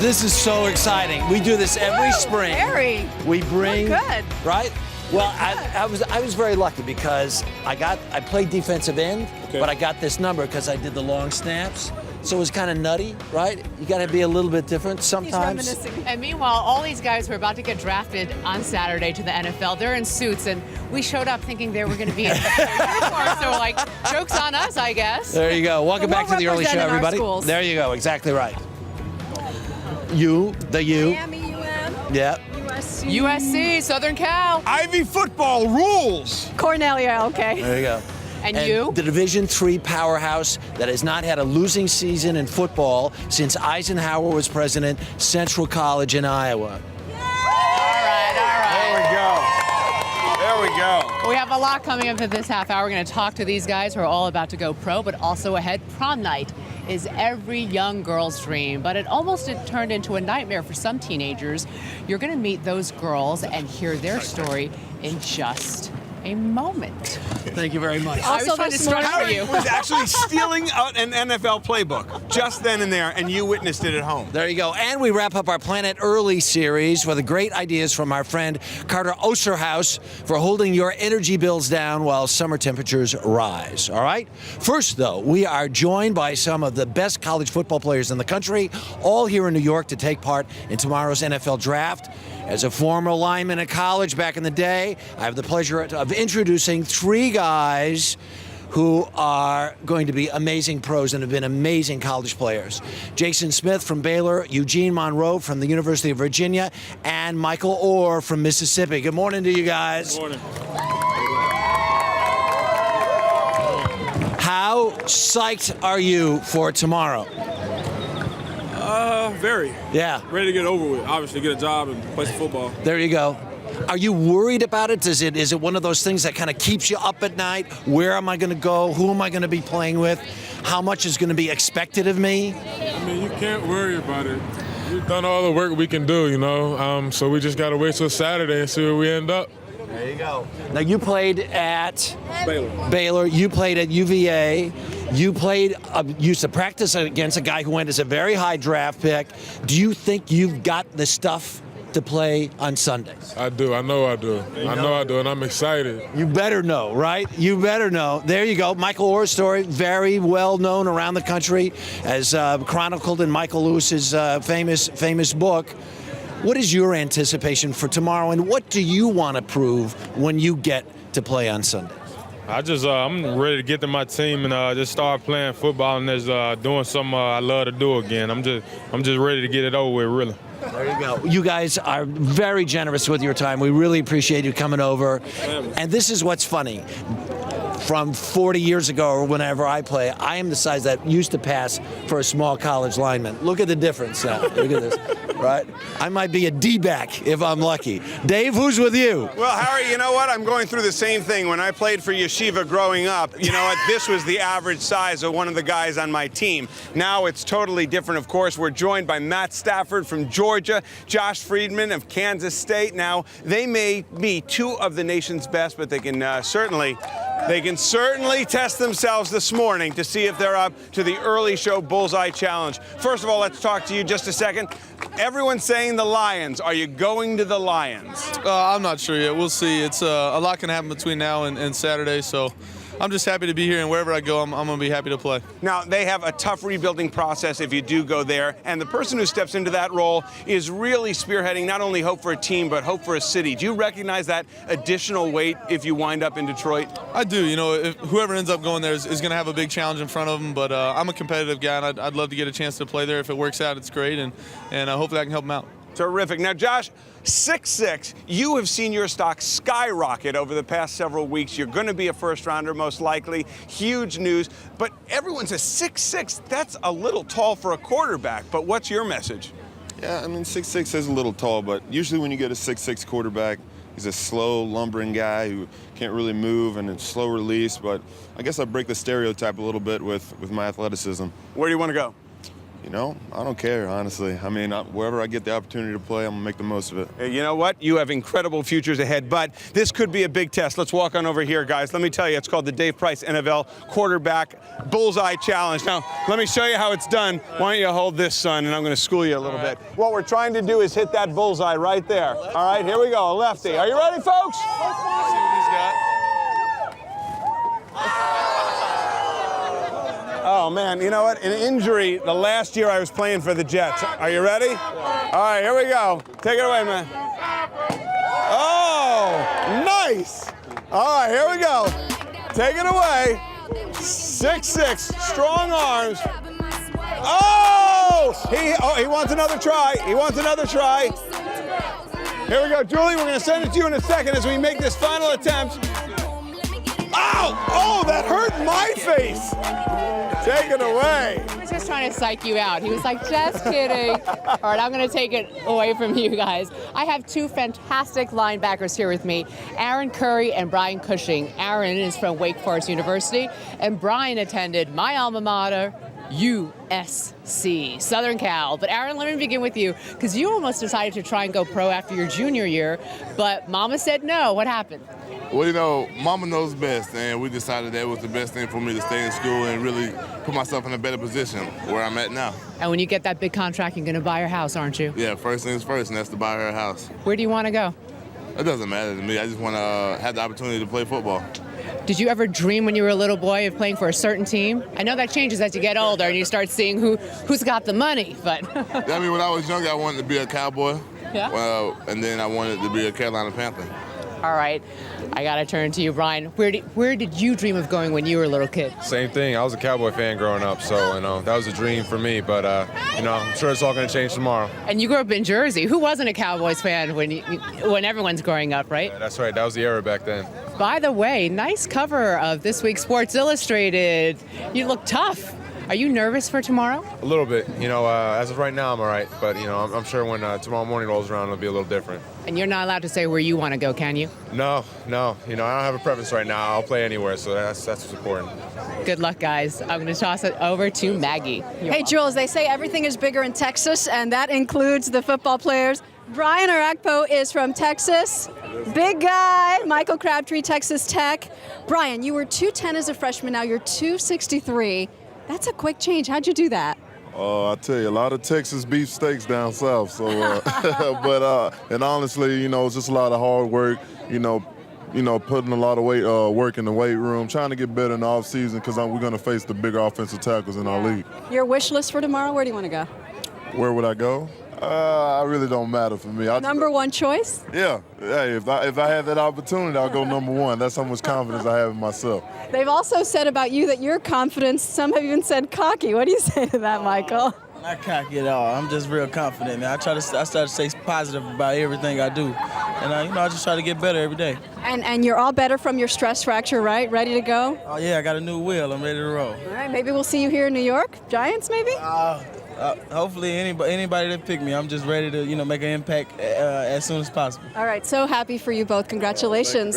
This is so exciting. We do this every spring. Very. We bring. We're good. Right? Well, I was very lucky because I played defensive end, but I got this number because I did the long snaps. So it was kind of nutty, right? You got to be a little bit different sometimes. He's reminiscing. And meanwhile, all these guys were about to get drafted on Saturday to the NFL. They're in suits, and we showed up thinking they were going to be in uniforms. So, like, joke's on us, I guess. There you go. Welcome back to the early show, everybody. There you go. Exactly right. The U. Miami, UM. Yeah. USC, Southern Cal. Ivy football rules. Cornell, yeah, okay. There you go. And you? The Division III powerhouse that has not had a losing season in football since Eisenhower was president, Central College in Iowa. All right. There we go. We have a lot coming up in this half hour. We're going to talk to these guys who are all about to go pro, but also ahead. Prom night is every young girl's dream, but it turned into a nightmare for some teenagers. You're going to meet those girls and hear their story in just a moment. Thank you very much. I was trying to start for you. Harry was actually stealing out an NFL playbook just then and there, and you witnessed it at home. There you go. And we wrap up our Planet Early series with the great ideas from our friend Carter Osterhaus for holding your energy bills down while summer temperatures rise. All right? First, though, we are joined by some of the best college football players in the country, all here in New York to take part in tomorrow's NFL draft. As a former lineman at college back in the day, I have the pleasure of introducing three guys who are going to be amazing pros and have been amazing college players. Jason Smith from Baylor, Eugene Monroe from the University of Virginia, and Michael Orr from Mississippi. Good morning to you guys. Good morning. How psyched are you for tomorrow? Very. Yeah. Ready to get over with. Obviously, get a job and play some football. There you go. Are you worried about it? Is it one of those things that kind of keeps you up at night? Where am I going to go? Who am I going to be playing with? How much is going to be expected of me? I mean, you can't worry about it. We've done all the work we can do, you know. So we just got to wait till Saturday and see where we end up. There you go. Now, you played at Baylor. You played at UVA. You used to practice against a guy who went as a very high draft pick. Do you think you've got the stuff to play on Sundays? I do. I know I do. I know I do, and I'm excited. You better know, right? You better know. There you go. Michael Orr's story, very well known around the country, as chronicled in Michael Lewis's famous book. What is your anticipation for tomorrow, and what do you want to prove when you get to play on Sunday? I'm ready to get to my team and just start playing football and just doing something I love to do again. I'm just ready to get it over with, really. There you go. You guys are very generous with your time. We really appreciate you coming over. And this is what's funny. From 40 years ago or whenever I play, I am the size that used to pass for a small college lineman. Look at the difference now. Look at this, right? I might be a D-back if I'm lucky. Dave, who's with you? Well, Harry, you know what? I'm going through the same thing. When I played for Yeshiva growing up, you know what? This was the average size of one of the guys on my team. Now it's totally different, of course. We're joined by Matt Stafford from Georgia, Josh Friedman of Kansas State. Now, they may be two of the nation's best, but they can certainly test themselves this morning to see if they're up to the early show Bullseye Challenge. First of all, let's talk to you just a second. Everyone's saying the Lions. Are you going to the Lions? I'm not sure yet. We'll see. It's a lot can happen between now and Saturday, so I'm just happy to be here, and wherever I go, I'm going to be happy to play. Now, they have a tough rebuilding process if you do go there, and the person who steps into that role is really spearheading not only hope for a team, but hope for a city. Do you recognize that additional weight if you wind up in Detroit? I do. You know, whoever ends up going there is going to have a big challenge in front of them, but I'm a competitive guy, and I'd love to get a chance to play there. If it works out, it's great, and hopefully I can help them out. Terrific. Now, Josh, 6'6", you have seen your stock skyrocket over the past several weeks. You're going to be a first-rounder, most likely. Huge news. But everyone says 6'6", that's a little tall for a quarterback. But what's your message? Yeah, I mean, 6'6" is a little tall, but usually when you get a 6'6" quarterback, he's a slow, lumbering guy who can't really move and it's slow release. But I guess I break the stereotype a little bit with my athleticism. Where do you want to go? You know, I don't care, honestly. I mean, wherever I get the opportunity to play, I'm going to make the most of it. Hey, you know what? You have incredible futures ahead, but this could be a big test. Let's walk on over here, guys. Let me tell you, it's called the Dave Price NFL Quarterback Bullseye Challenge. Now, let me show you how it's done. Why don't you hold this, son, and I'm going to school you a little bit. What we're trying to do is hit that bullseye right there. All right, here we go, a lefty. Are you ready, folks? See what he's got. Oh, man, you know what? An injury the last year I was playing for the Jets. Are you ready? All right, here we go. Take it away, man. Oh, nice. All right, here we go. Take it away. 6'6", strong arms. Oh, he wants another try. He wants another try. Here we go, Julie. We're going to send it to you in a second as we make this final attempt. Ow! Oh, that hurt my face. Take it away. He was just trying to psych you out. He was like, just kidding. All right, I'm going to take it away from you guys. I have two fantastic linebackers here with me, Aaron Curry and Brian Cushing. Aaron is from Wake Forest University, and Brian attended my alma mater, USC, Southern Cal. But Aaron, let me begin with you, because you almost decided to try and go pro after your junior year, but Mama said no. What happened? Well, you know, Mama knows best, and we decided that it was the best thing for me to stay in school and really put myself in a better position where I'm at now. And when you get that big contract, you're going to buy your house, aren't you? Yeah, first things first, and that's to buy her a house. Where do you want to go? It doesn't matter to me. I just want to have the opportunity to play football. Did you ever dream when you were a little boy of playing for a certain team? I know that changes as you get older and you start seeing who's got the money, but... I mean, when I was younger, I wanted to be a Cowboy. Yeah? Well, and then I wanted to be a Carolina Panther. All right, I got to turn to you, Brian. Where did you dream of going when you were a little kid? Same thing. I was a Cowboy fan growing up, so that was a dream for me. But I'm sure it's all going to change tomorrow. And you grew up in Jersey. Who wasn't a Cowboys fan when everyone's growing up, right? Yeah, that's right. That was the era back then. By the way, nice cover of this week's Sports Illustrated. You look tough. Are you nervous for tomorrow? A little bit. As of right now, I'm all right. But I'm sure when tomorrow morning rolls around, it'll be a little different. And you're not allowed to say where you want to go, can you? No. I don't have a preference right now. I'll play anywhere, so that's what's important. Good luck, guys. I'm going to toss it over to Maggie. Hey, Jules, they say everything is bigger in Texas, and that includes the football players. Brian Orakpo is from Texas. Big guy. Michael Crabtree, Texas Tech. Brian, you were 210 as a freshman. Now you're 263. That's a quick change. How'd you do that? I tell you, a lot of Texas beef steaks down south. So, and honestly, it's just a lot of hard work. Putting a lot of work in the weight room, trying to get better in the off season because we're going to face the bigger offensive tackles in our league. Your wish list for tomorrow? Where do you want to go? Where would I go? I really don't matter for me. Number one choice? Yeah. Hey, if I had that opportunity, I'll go number one. That's how much confidence I have in myself. They've also said about you that you're confident. Some have even said cocky. What do you say to that, Michael? Not cocky at all. I'm just real confident. I try to stay positive about everything I do, and I just try to get better every day. And you're all better from your stress fracture, right? Ready to go? Oh yeah, I got a new wheel. I'm ready to roll. All right, maybe we'll see you here in New York. Giants, maybe? Hopefully anybody that pick me, I'm just ready to make an impact as soon as possible. All right, so happy for you both. Congratulations.